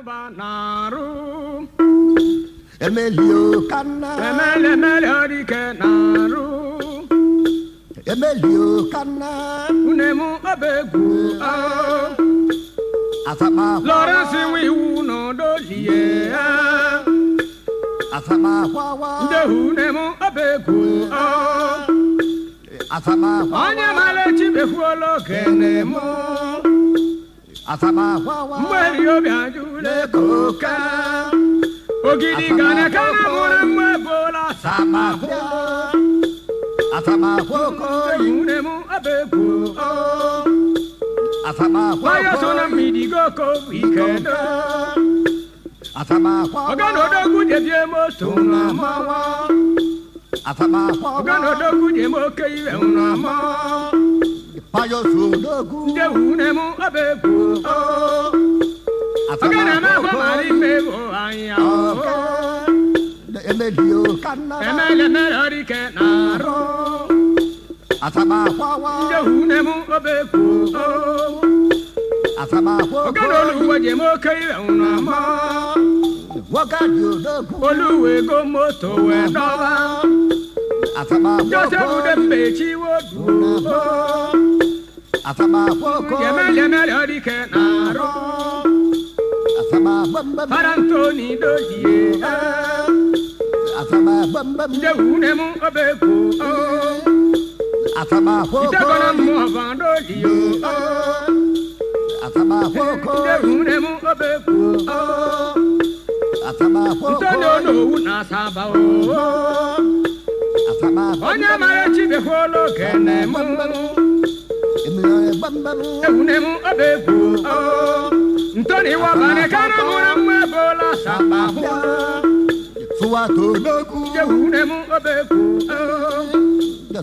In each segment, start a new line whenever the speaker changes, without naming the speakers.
Naru
Emilio Canna
Emele ke naru
Emilio Canna
Unemu abegu
Asama
Lawrence we uno dolie
Asama Wawa
De unemu abegu
Asama
Anya male chibe fuolo kenemo
Asama Wawa
Mweri obianjule koka Ogidi gane kana mura mwebola
Asama Wawa Asama Wawa
Unemu abegu
Asama
Waya sona midi goko weekend
Asama Wawa
Ogano dogu de biemo tuna mawa
Asama Wawa
Ogano dogu de moke iwe una ma
Payo Sudogu
De unemu abegu Ogana ma kwa mari mebo anya
Emilio Canna
Emele melodi ke naro
Asama Wawa
De unemu abegu
Asama Wawa
Ogano luwa de moke iwe una ma
Wakadio Dogu
Oluwe go moto we doba
Asama
Joseph de mechi wo du
Asama Wawa
Emele melodi ke naro
Asama Bamba
Parantoni dolie
Asama Bamba
De unemu abegu
Asama
Itagona
Wawa
mo vandolio
Asama
De
Wawa
unemu abegu
Asama Wawa
Tono no una saba o
Asama
Onya mare chibe holo kenemo
Emilio Bamba
De unemu abegu Ntoni wa bane kana mura mwebola saba ho
Suwato Dogu
De unemu abegu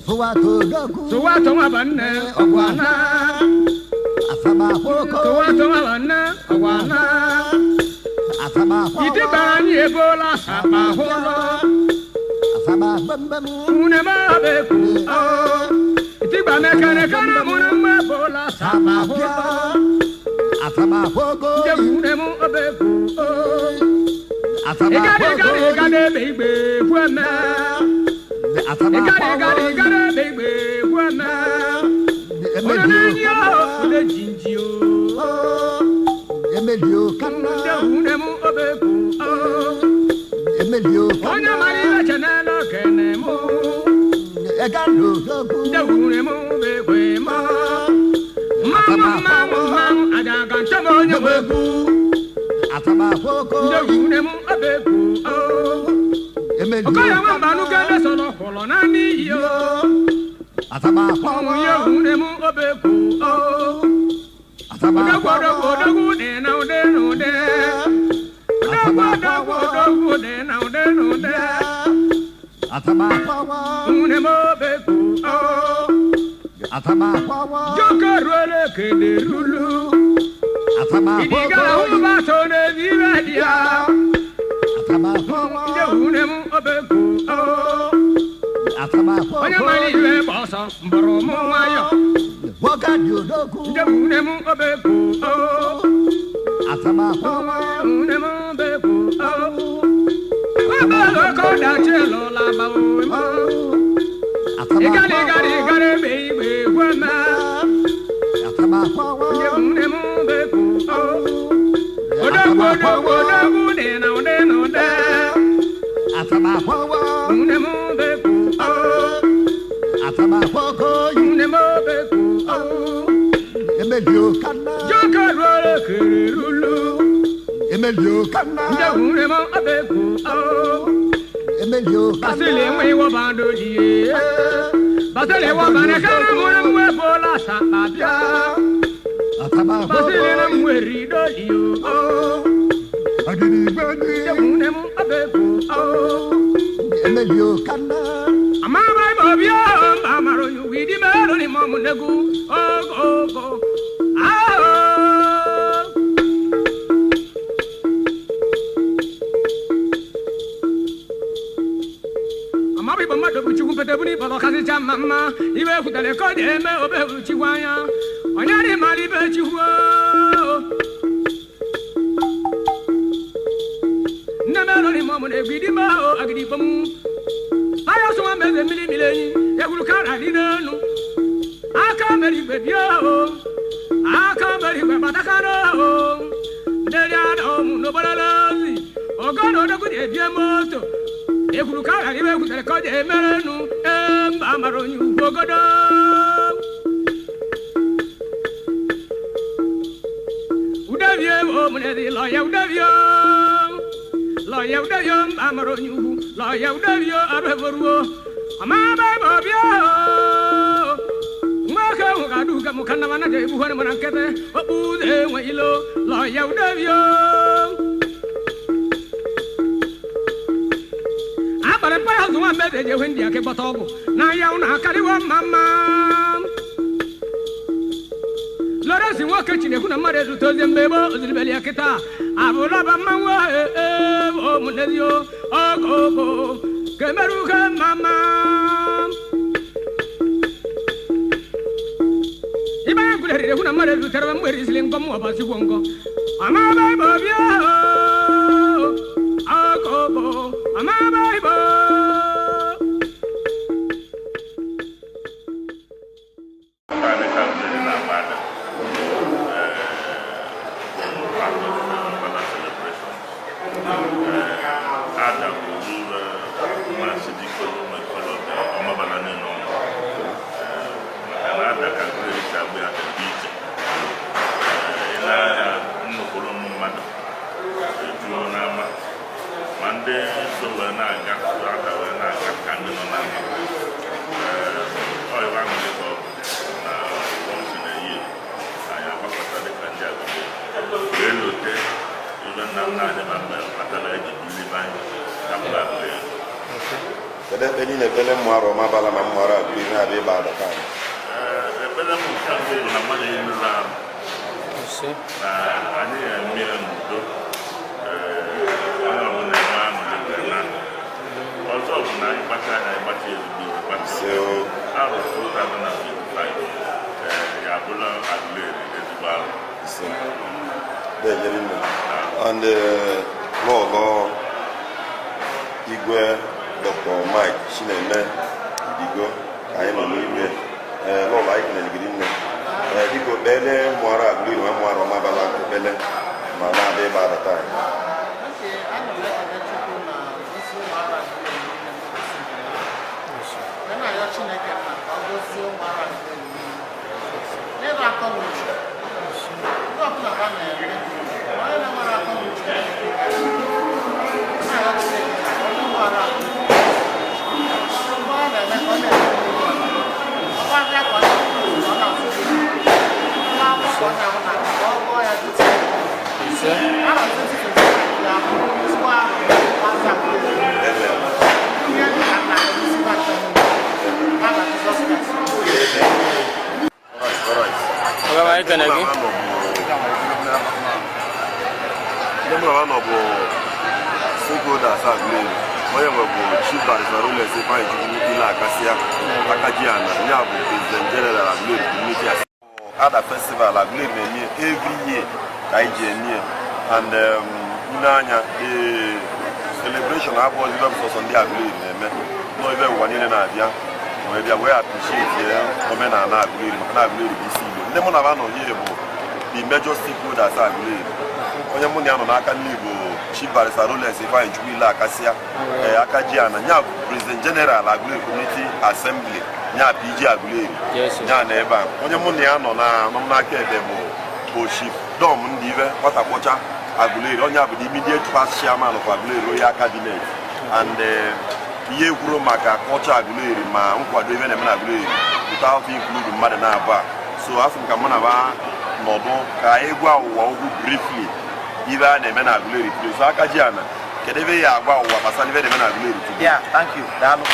Suwato Dogu
Suwato mabane ogwana
Asama Wawa
Suwato mabane ogwana
Asama
Iti
Wawa
bani ebola saba holo
Asama Bamba
Unema abegu Iti bane kana mura mwebola saba holo
Asama Wawa
De unemu abegu
Asama
Igade baby weme
Asama
Igade baby weme Onanyo le jinjio
Emilio
De
Canna
unemu abegu
Emilio
Onya mari chanelo kenemo
Egando Dogu
De unemu bewe ma Mama ajaga chamo nyabegu
Asama
De
Wawa
unemu abegu
Emilio
Okoya wambanu gende solo kolo nani yo
Asama
Omu
Wawa
ye unemu abegu
Asama Wawa
Odogu de na de no de Odogu de na de no de
Asama Wawa
Unemu abegu
Asama Wawa
Joka rwele kede rulu
Asama
Idigala
Wawa
uba tone vivadia
Asama
De
Wawa
unemu abegu
Asama
Onya
Wawa
mali we boso mboro mo wayo
Wakadio Dogu
De unemu abegu
Asama Wawa
Unemu abegu Abalo ko da chelo la ba o
Asama
Igade baby weme
Asama Wawa
De unemu abegu Odogu de na de no de
Asama Wawa
Unemu abegu
Asama Wawa
Unemu abegu
Emilio Canna
Joka rwele kede rulu
Emilio
De
Canna
unemu abegu
Emilio
Basile
Canna
mwe wa bando die Basile wa bane kana mura mwe bola sababia
Asama
Basile na
Wawa
mwe rido dio
Agini
De
Bani
unemu abegu
Emilio Canna
Amama bobia amaro yu widi mero ni momu negu go Amabi bama do buchi kumpete buni balo kasi chamama iwe kutale kode me obe buchi wanya onyari mali be chi huo ni momo ne gidi ma o agidi pam ayo so ma be mili mileni e guru kara ni nanu aka meri be dio aka meri be batakano delia no no balalazi ogono de gudi e bie moto e guru kara ni be ku tele ko je merenu e mba maro nyu ogodo udavie o munedi lo ya udavio amaro nyu lo ya udavio abevoruo amaba bobio maka ngadu ga mukana mana de buhana manankete obude ngilo lo ya udavio abare para zuma mede je wendi ake botogo na ya una kariwa mama Lorasi waka chine kuna mare tutoze mbebo zilibeli akita abula bamwa o munedio ogogo kemeruka mama iba gulere kuna mare tuterwa mweri zilingom wabasi wongo amaba bobia ogogo amaba ibo
Bele muaro mabala mamuara bina be bada kan.
Bele mu chango na mali na.
Si.
Ani amiran do. Ana wona ma mo de na. Also na ibaka na ibati bi.
So,
aro so ta na bi. Ya bula adle de ba.
So. De yerina. And logo igwe Dr. Mike Chineme Digo anyị nọ n'ime n'ụlọ anyị na ngiri nne dịka okpele mụara agụrụ iwe mụara ọmabala okpele ma na-adị ebe adata anyị Ada festival every year and the celebration happens on the no even one in an idea maybe we appreciate the major stakeholders are onye mụ na ya nọ n'aka n'Igbo Chief Barrister Rollins Ifeanyi Chukwuila Akasia Akajiana nya President General Aguleri Community Assembly nya PG Aguleri nya na ebe a onye mụ na ya nọ n'aka ebe bụ Chief Dom ndị ibe Ọtakpọcha Aguleri onye bụ the immediate past chairman of Aguleri Royal Cabinet and ihe kwuru maka culture Aguleri ma nkwado ebe na-eme na Aguleri without include mmadụ na-abụ a so asị m ka mụ na ba nọdụ ka egwu awụwa ogwu briefly ibe a na-eme na Aguleri today so Akajiana kedu ebe ya agwa ụwa gbasara ibe na-eme na Aguleri today?
Yeah, thank you. Daalụ.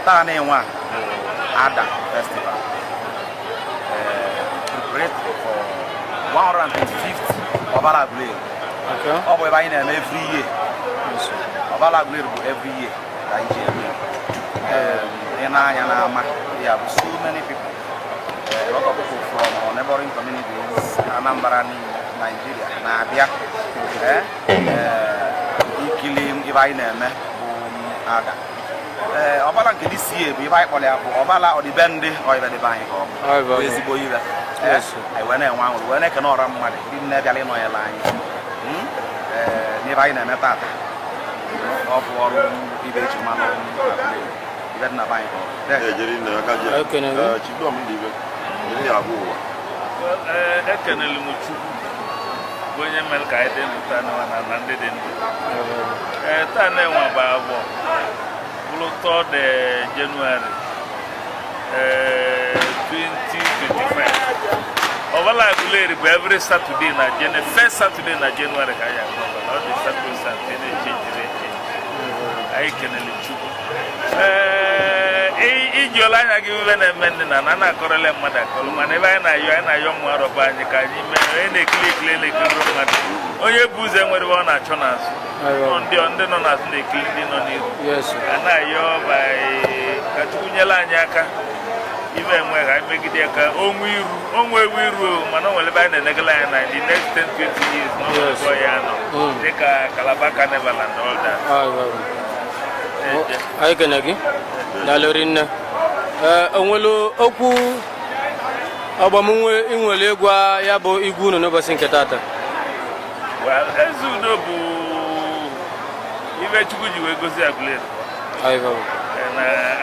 Taa na-enwe Ada Festival preparatory for 125th Ọbala Aguleri.
Okay.
Ọ bụ ebe anyị na-eme every year. Ọbala Aguleri bụ every year ka anyị ji eme. Ị na-anya n'ama there are so many people. A lot of people from our neighboring communities, Anambra, Nigeria, Nabia. ibe na-eme ada ọbala nke dị sie bụ ibe anyị kpọrọ ya bụ ọbala ọdịbendị ọibe dịbe anyị ka ọ bụ ezigbo ibe anyị wee na-enwe anwụrụ wee na-ekene ọra mmadụ ndị nne bịara ịnọnyere anyị n'ibe anyị na-eme tata ọ bụ ọrụ ibe eji mmanụ ibe dị na be anyị ka ọ
ekenelu m Chukwu bụ onye mere ka anyị dị ndụ taa na ndị dị ndụ taa na-enwe agba abụọ bụrụ 3rd January 2025 ọbala Aguleri bụ every Saturday na first Saturday na January ka anyị agba ọ dị Saturday na-echenjiri anyị kenelu Chukwu iji ole anya gị iwe na-eme ndị na na-akọrọle mmadụ akọrọ mana ebe anyị na-ayọ mmụ arọba anyị ka anyị mee onye na-ekiri na-ekiri mmadụ onye bụ ụzọ enwere ọ na-achọ n'azụ ndị nọ n'azụ na-ekiri ndị nọ n'ihu a na-ayọ ka Chukwu nyere anyị aka ibe enwe ha megide ya ka onwe ewu iru mana o nwere ebe anyị na-enegala anya na the next 10-20 years n'ọgọ ya nọ dịka Calabar Carnival and all that.
Anyị kene gị daalụ rinne onwelu okwu ọgbamunwe inwere egwu ya bụ igwu unu n'ụbọchị nke tata
eze udo bụ ibe Chukwu ji wee gozi Aguleri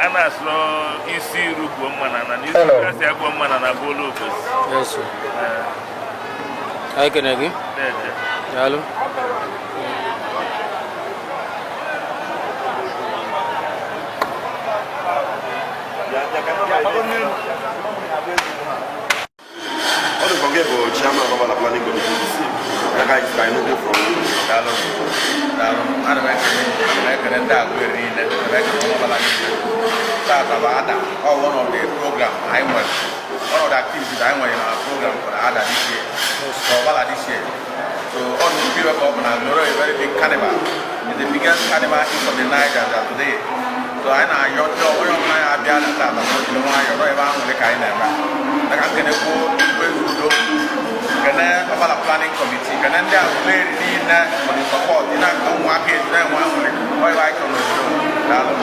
a na-asụrụ isi iru gbuo mmana na n'isi kasị agbuo mmana na bụ ụlọ obosi
anyị kene gị daalụ
All the forget about chairman of the planning committee. That guy is trying to go from
one of the program I went, one of the activities I went in our program for the ADA this year, for Bala this year. So on the period of Aguleri, a very big carnival. It's the biggest carnival east of the Niger today. So I know your job, one of my ideas that I'm not going to want to kind of like I'm going to go to the planning committee. Can then they are very in for the support. In that one market, then one will like on the show.
Bravo.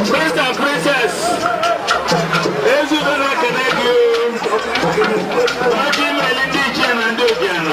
Prince and princess, those who don't connect you, watching my lady Jen and Dogan.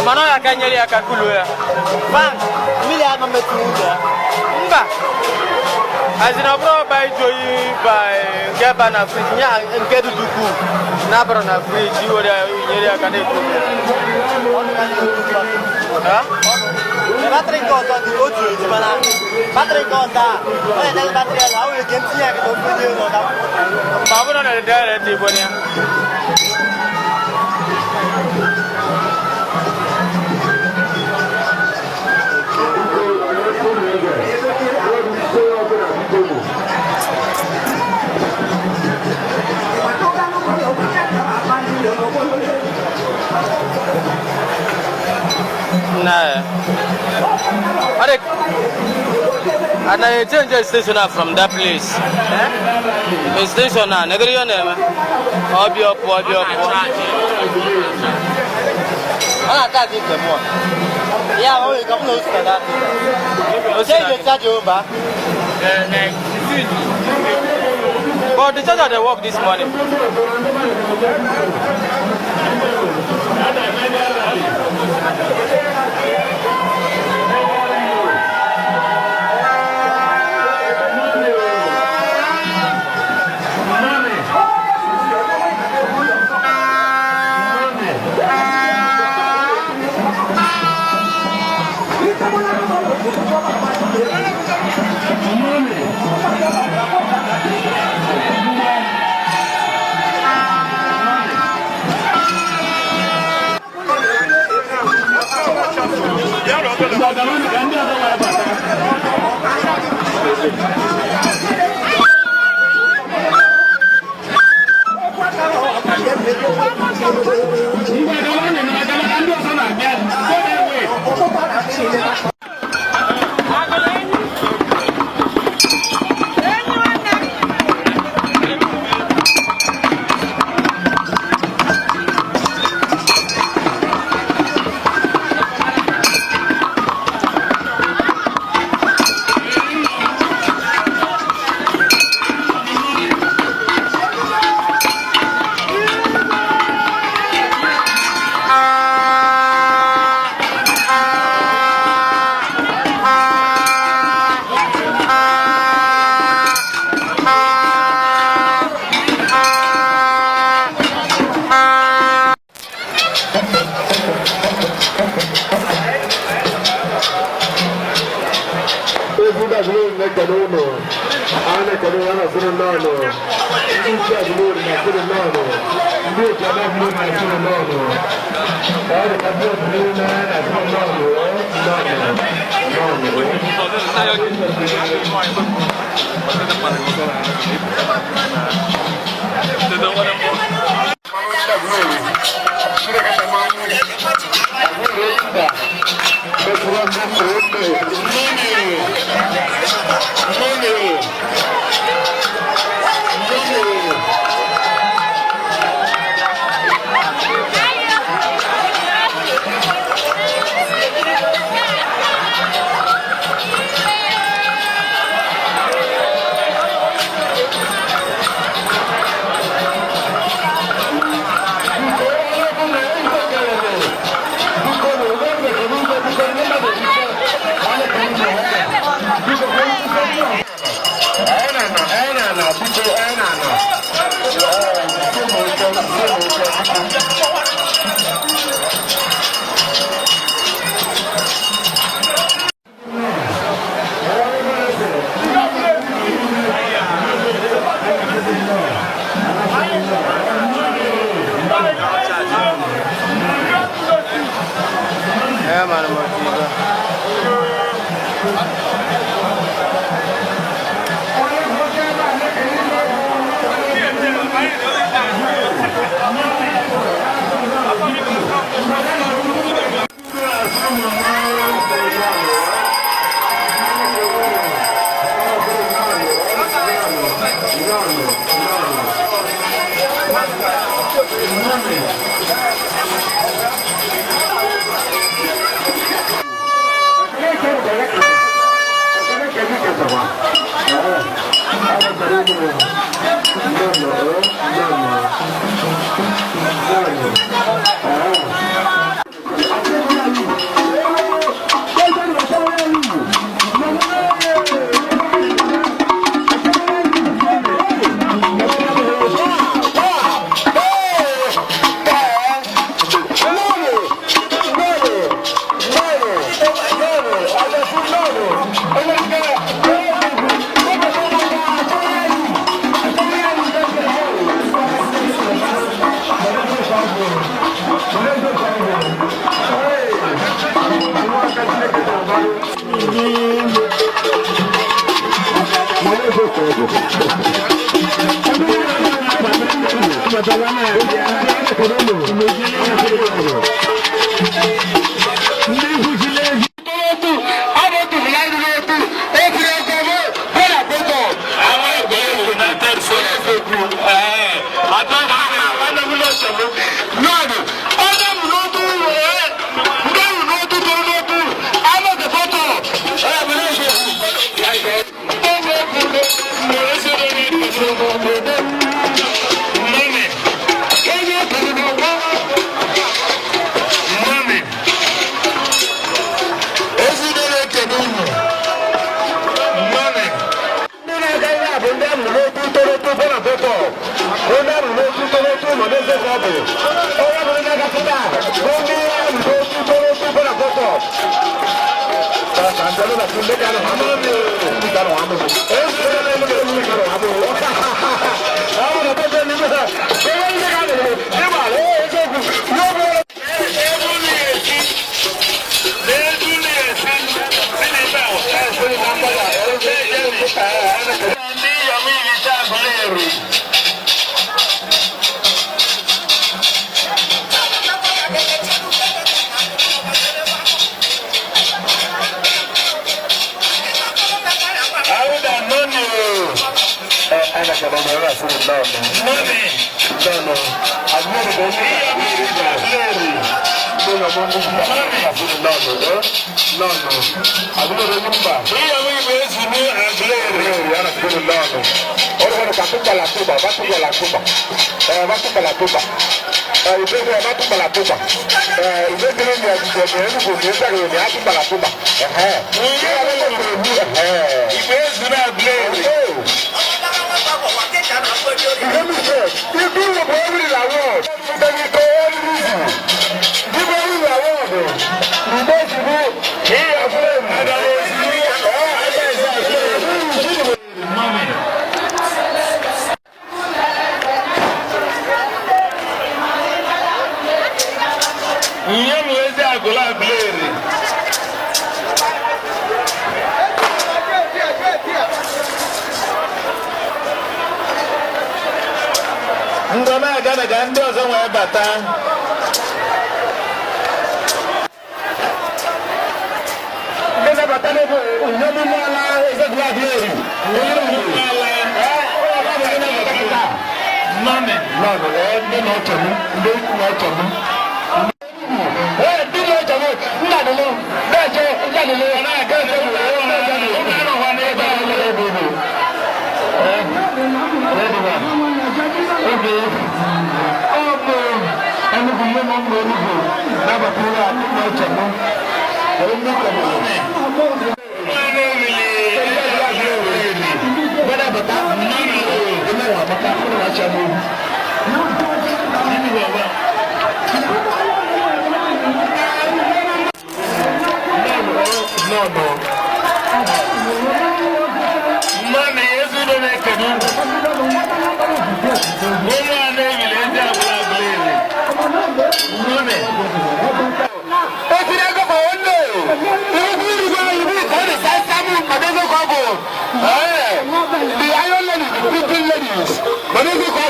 Mano ya kanyeli akakulu ya. Bang, mili ama metuja. Mba. Azina bro by joyi by gaba na fridge nya ngedu duku. Na bro na fridge wora nyeri akane ko. Ha? Battery cosa di oggi di bana. Battery cosa? Eh nel battery la o che tinha che non podia no da. Babu na da di bonia. Nah, and I change the station from that place. The station now, never your name. Obi up. Ah, that's it. Yeah, we come close to that. Change the charge over. But the charger they work this morning.
But if you come,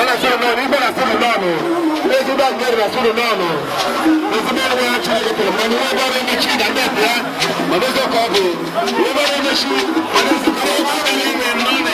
Ana suru nono, ibe na suru nono. Lezi ba ngere na suru nono. Lezi ba ngere na chile ke mani wa ba ni chi da da ya. Madezo ko be. Wa ba ni shi. Madezo ko ba ni nane.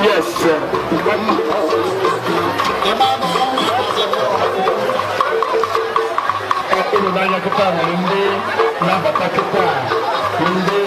Yes, sir. Banyak kita ini, nampak kita ini.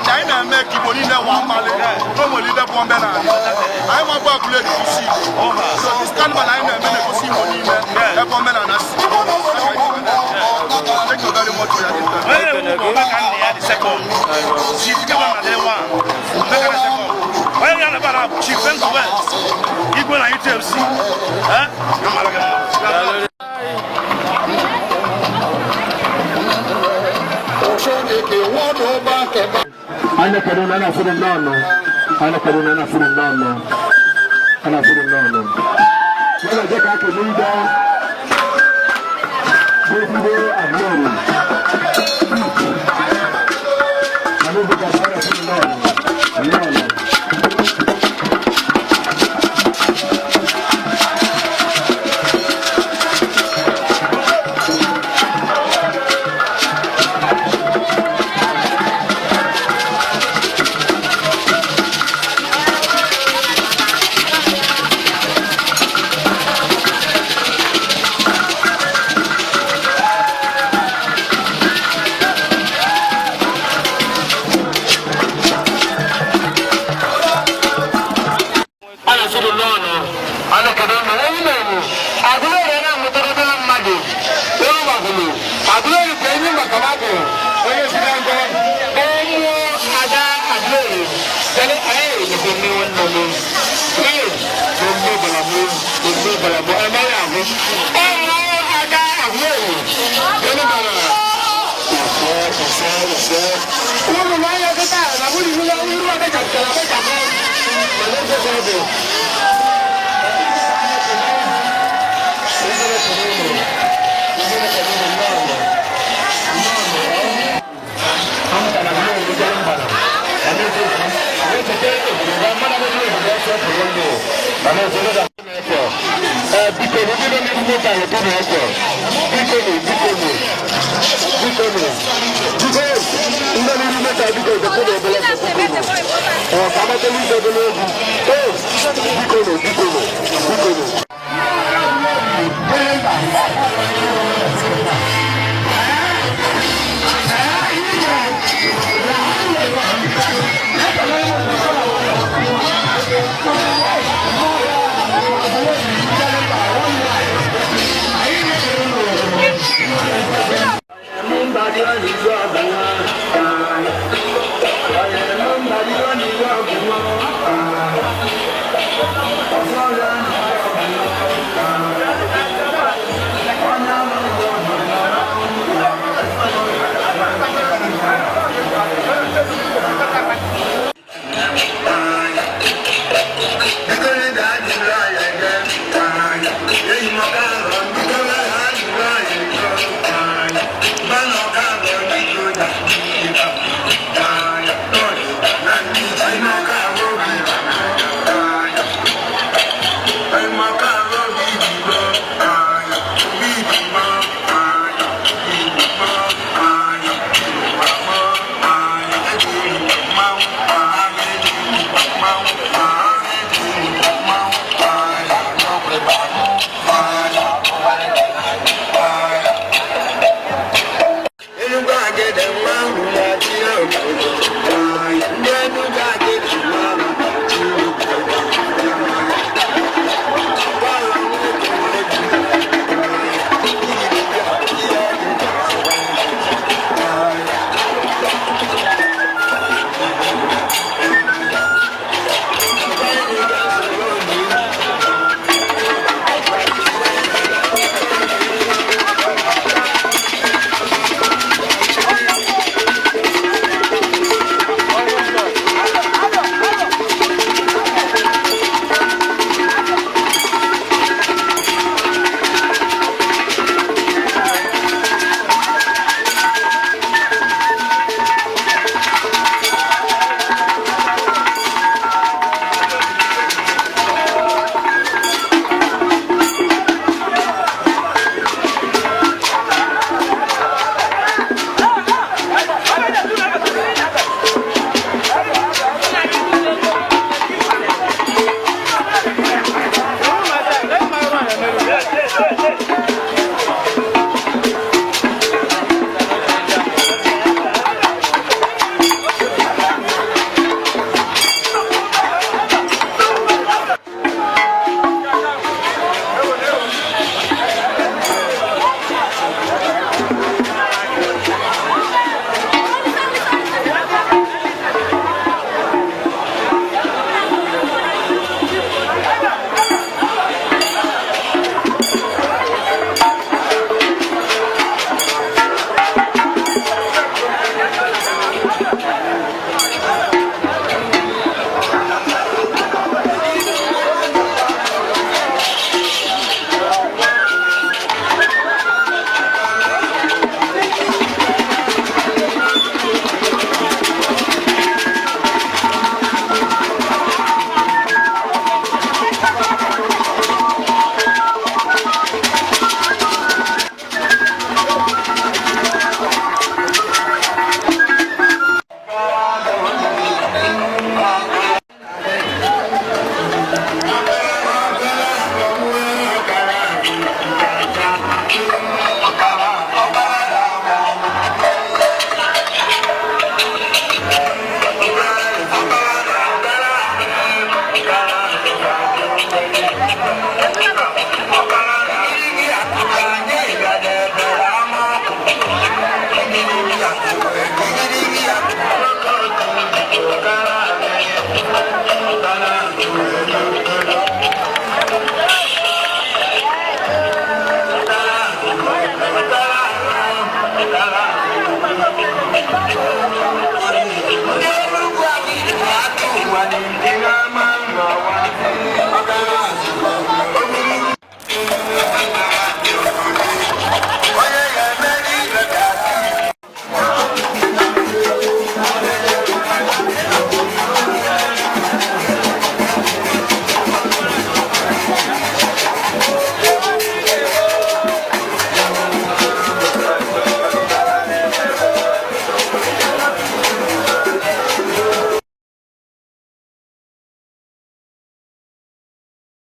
And I make people in the one mile, normally the one better. I want to calculate to see. So this carnival I make a see money, the woman and us. Thank you very much for your interest.
Well, the second. She's given a one. Well, you're about chief and the West. Equal ITFC.
Ana kaduna ana furin nono. Ana kaduna ana furin nono. Ana furin nono. Wala je ka ke muda. Bude amoro. Anu buka ana furin nono. Nono.
Bye. Thank you.